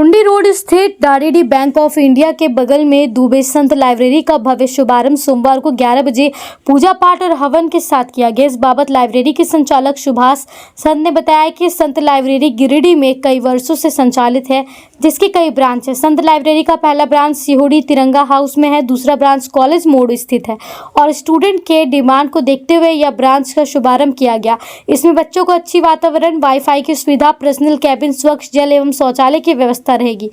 Tundi road स्थित दारेडी bank of India के बगल में दुबे संत लाइब्रेरी का भव्य शुभारंभ सोमवार को 11 बजे पूजा पाठ और हवन के साथ किया गया। इस बाबत लाइब्रेरी के संचालक सुभाष संत ने बताया कि संत लाइब्रेरी गिरिडीह में कई वर्षों से संचालित है, जिसकी कई ब्रांच है। संत लाइब्रेरी का पहला ब्रांच सिहोड़ी तिरंगा हाउस में है, दूसरा ब्रांच कॉलेज मोड़ स्थित है और स्टूडेंट के डिमांड को देखते हुए यह ब्रांच का शुभारंभ किया गया। इसमें बच्चों को अच्छी वातावरण, वाईफाई की सुविधा, पर्सनल कैबिन, स्वच्छ जल एवं शौचालय की व्यवस्था रहेगी।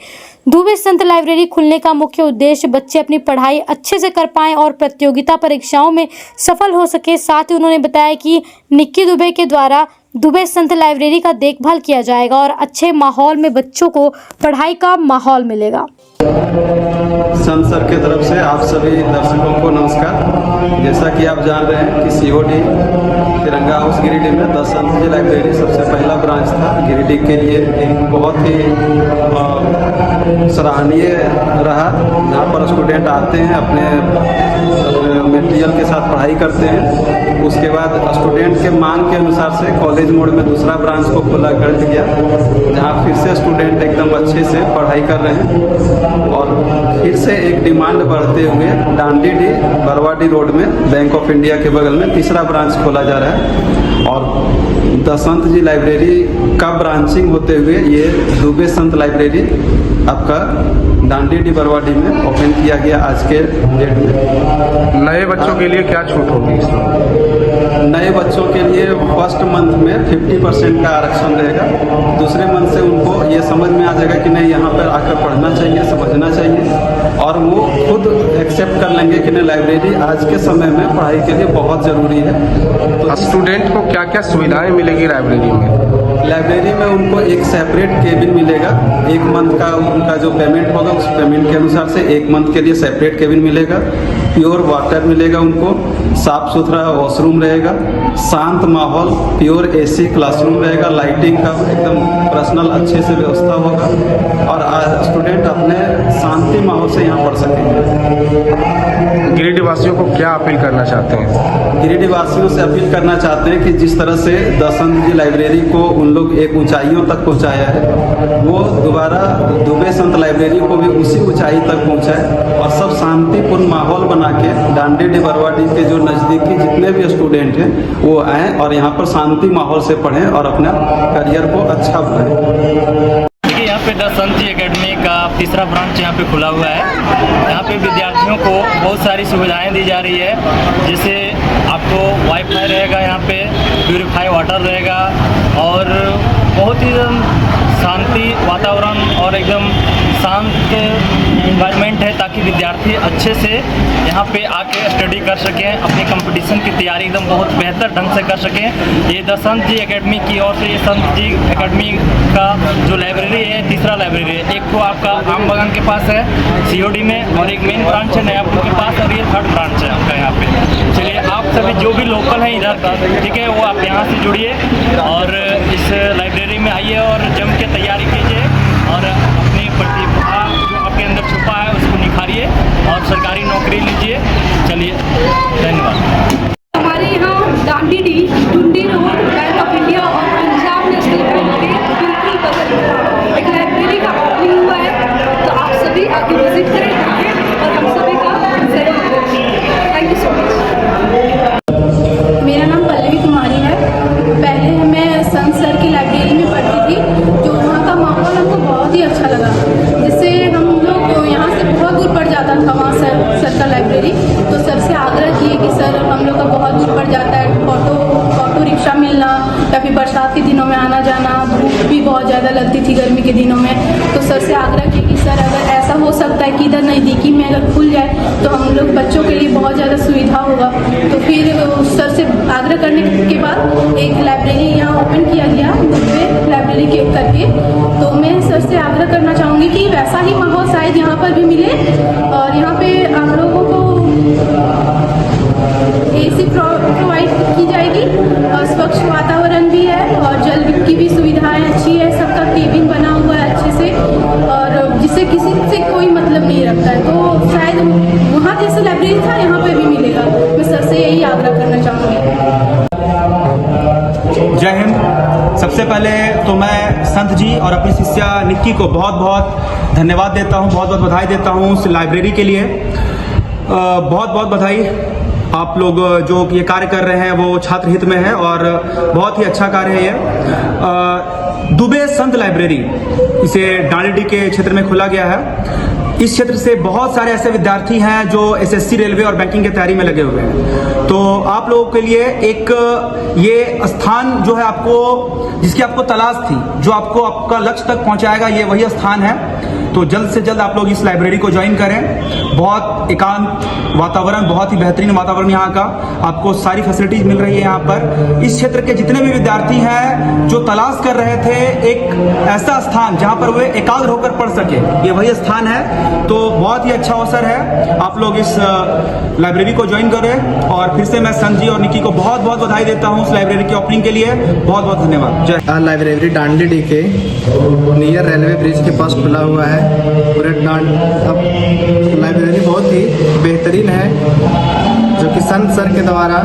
दुबे संत लाइब्रेरी खुलने का मुख्य उद्देश्य बच्चे अपनी पढ़ाई अच्छे से कर पाएं और प्रतियोगिता परीक्षाओं में सफल हो सके। साथ ही उन्होंने बताया कि निक्की दुबे के द्वारा दुबे संत लाइब्रेरी का देखभाल किया जाएगा और अच्छे माहौल में बच्चों को पढ़ाई का माहौल मिलेगा। संत सर के तरफ से आप सभी दर्शकों को नमस्कार। जैसा कि आप जान रहे हैं कि सीहोडी तिरंगा हाउस गिरिडीह में 10 संत जी लाइब्रेरी सबसे पहला ब्रांच था। गिरिडीह के लिए एक बहुत ही सराहनीय रहा, जहाँ पर स्टूडेंट आते हैं, अपने मटेरियल के साथ पढ़ाई करते हैं। उसके बाद स्टूडेंट के मांग के अनुसार से कॉलेज मोड़ में दूसरा ब्रांच को खुला कर दिया, जहाँ फिर से स्टूडेंट एकदम अच्छे से पढ़ाई कर रहे हैं। और फिर से एक डिमांड बढ़ते हुए दांडीडी बरवाडी रोड में बैंक ऑफ इंडिया के बगल में तीसरा ब्रांच खोला जा रहा है। और दसंत जी लाइब्रेरी का ब्रांचिंग होते हुए ये दुबे संत लाइब्रेरी आपका दांडीडी बरवाडी में ओपन किया गया आज के डेट में। नए बच्चों के लिए क्या छूट होगी इसमें? नए बच्चों के लिए फर्स्ट मंथ में 50% का आरक्षण रहेगा। दूसरे मंथ से उनको ये समझ में आ जाएगा कि नहीं, यहाँ पर आकर पढ़ना चाहिए, समझना चाहिए, और वो खुद एक्सेप्ट कर लेंगे कि नहीं, लाइब्रेरी आज के समय में पढ़ाई के लिए बहुत ज़रूरी है। तो स्टूडेंट को क्या क्या सुविधाएं मिलेगी लाइब्रेरी में? लाइब्रेरी में उनको एक सेपरेट केबिन मिलेगा। एक मंथ का उनका जो पेमेंट होगा उस पेमेंट के अनुसार से एक मंथ के लिए सेपरेट केबिन मिलेगा। प्योर वाटर मिलेगा उनको, साफ सुथरा वॉशरूम रहेगा, शांत माहौल, प्योर एसी क्लासरूम रहेगा, लाइटिंग का एकदम पर्सनल अच्छे से व्यवस्था होगा और स्टूडेंट अपने शांति माहौल से यहाँ पढ़ सकेंगे। गिरिडीह वासियों को क्या अपील करना चाहते हैं? गिरिडीह वासियों से अपील करना चाहते हैं कि जिस तरह से दसंत जी लाइब्रेरी को उन लोग एक ऊंचाइयों तक पहुंचाया है, वो दोबारा दुबे संत लाइब्रेरी को भी उसी ऊंचाई तक पहुंचाए और सब शांतिपूर्ण माहौल बना के दांडीडी बरवाडी के जो नज़दीकी जितने भी स्टूडेंट हैं वो आएँ और यहाँ पर शांति माहौल से पढ़ें और अपना करियर को अच्छा बनाएं। यहाँ पे दसंत जी एकेडमी का तीसरा ब्रांच यहाँ पे खुला हुआ है। यहाँ पे विद्यार्थियों को बहुत सारी सुविधाएं दी जा रही है, जैसे आपको वाईफाई रहेगा, यहाँ पे प्यूरीफाई वाटर रहेगा और बहुत ही शांति वातावरण और एकदम शांत इन्वायरमेंट है, ताकि विद्यार्थी अच्छे से यहाँ पे आके स्टडी कर सकें, अपनी कंपटीशन की तैयारी एकदम बहुत बेहतर ढंग से कर सकें। ये दसंत जी एकेडमी की ओर से ये संत जी एकेडमी का जो लाइब्रेरी है, तीसरा लाइब्रेरी है। एक तो आपका आम बागान के पास है सीओडी में और एक मेन ब्रांच है नयापुर के पास और ये थर्ड ब्रांच है आपका यहाँ पे। चलिए आप सभी जो भी लोकल हैं इधर का, ठीक है, वो आप यहाँ से जुड़िए और इस लाइब्रेरी में आइए और जम के तैयारी कीजिए और अपनी प्रतिभा जो आपके अंदर छुपा है उसको निखारिए और सरकारी नौकरी लीजिए। चलिए, धन्यवाद। हमारे यहाँ दांडीडी Tundi road bank of India और पंजाब नेशनल बैंक के बिल्कुल बगल में एक लाइब्रेरी का ओपनिंग हुआ है, तो आप सभी आगे विजिट करें और हम सभी का जरूर करें। Thank you so much. मेरा नाम पल्लवी कुमारी है। पहले मैं संत सर की लाइब्रेरी में पढ़ती थी, जो वहाँ का माहौल हमको बहुत ही अच्छा लगा, जिससे हम लोग यहाँ से बहुत दूर पड़ जाता था वहाँ सर का लाइब्रेरी। तो सर से आग्रह किए कि सर हम लोग का बहुत दूर पड़ जाता है, ऑटो रिक्शा मिलना या फिर बरसात के दिनों में आना जाना, धूप भी बहुत ज़्यादा लगती थी गर्मी के दिनों में। तो सर से आग्रह किए कि सर अगर ऐसा हो सकता है कि इधर नज़दीकी में अगर खुल जाए तो हम लोग बच्चों के लिए बहुत ज़्यादा सुविधा होगा। तो फिर सर से आग्रह करने के बाद एक लाइब्रेरी यहाँ ओपन किया गया, दुबे लाइब्रेरी के करके। तो मैं सर से आग्रह करना चाहूँगी कि वैसा ही माहौल शायद यहाँ पर भी मिले और यहाँ पे आप लोगों को एसी प्रोवाइड की जाएगी और स्वच्छ वातावरण भी है और जल की भी सुविधाएं अच्छी है, सबका केबिन बना हुआ है अच्छे से और जिससे किसी से कोई मतलब नहीं रखता है। तो शायद वहाँ जैसे लाइब्रेरी था यहाँ पे भी मिलेगा। मैं सर से यही आग्रह करना चाहूँगी। जय हिंद। सबसे पहले तो मैं संत जी और अपनी शिष्या निक्की को बहुत बहुत धन्यवाद देता हूँ, बहुत बहुत बधाई देता हूँ उस लाइब्रेरी के लिए। बहुत बहुत बधाई। आप लोग जो ये कार्य कर रहे हैं वो छात्र हित में है और बहुत ही अच्छा कार्य है ये। दुबे संत लाइब्रेरी, इसे डांडी के क्षेत्र में खोला गया है। इस क्षेत्र से बहुत सारे ऐसे विद्यार्थी हैं जो एसएससी, रेलवे और बैंकिंग की तैयारी में लगे हुए हैं। तो आप लोगों के लिए एक ये स्थान जो है, आपको जिसकी आपको तलाश थी, जो आपको आपका लक्ष्य तक पहुंचाएगा, ये वही स्थान है। तो जल्द से जल्द आप लोग इस लाइब्रेरी को ज्वाइन करें। बहुत एकांत वातावरण, बहुत ही बेहतरीन वातावरण यहाँ का, आपको सारी फैसिलिटीज मिल रही है यहाँ पर। इस क्षेत्र के जितने भी विद्यार्थी हैं जो तलाश कर रहे थे एक ऐसा स्थान जहाँ पर वे एकाग्र होकर पढ़ सके, ये वही स्थान है। तो बहुत ही अच्छा अवसर है, आप लोग इस लाइब्रेरी को ज्वाइन करें। और फिर से मैं संत जी और निक्की को बहुत बहुत बधाई देता हूँ इस लाइब्रेरी की ओपनिंग के लिए। बहुत बहुत धन्यवाद। जय। लाइब्रेरी डांडी के नियर रेलवे ब्रिज के पास खुला हुआ है। पूरे अब लाइब्रेरी बहुत ही बेहतरीन है, जो कि संत सर के द्वारा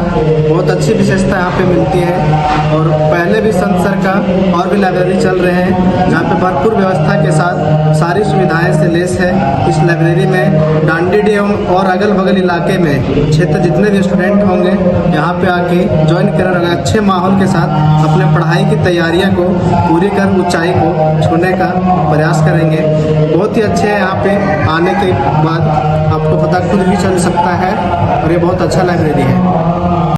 बहुत अच्छी विशेषता यहाँ पे मिलती है। और पहले भी संत सर का और भी लाइब्रेरी चल रहे हैं, जहाँ पे भरपूर व्यवस्था के साथ सारी सुविधाएं से लेस है। इस लाइब्रेरी में डांडी एवं और अगल बगल इलाके में क्षेत्र जितने भी स्टूडेंट होंगे यहाँ पे आके ज्वाइन कर अच्छे माहौल के साथ अपने पढ़ाई की तैयारियाँ को पूरी कर ऊंचाई को छूने का प्रयास करेंगे। बहुत ही अच्छे है, यहाँ पे आने के बाद आपको पता खुद भी चल सकता है और ये बहुत अच्छा लाइब्रेरी है।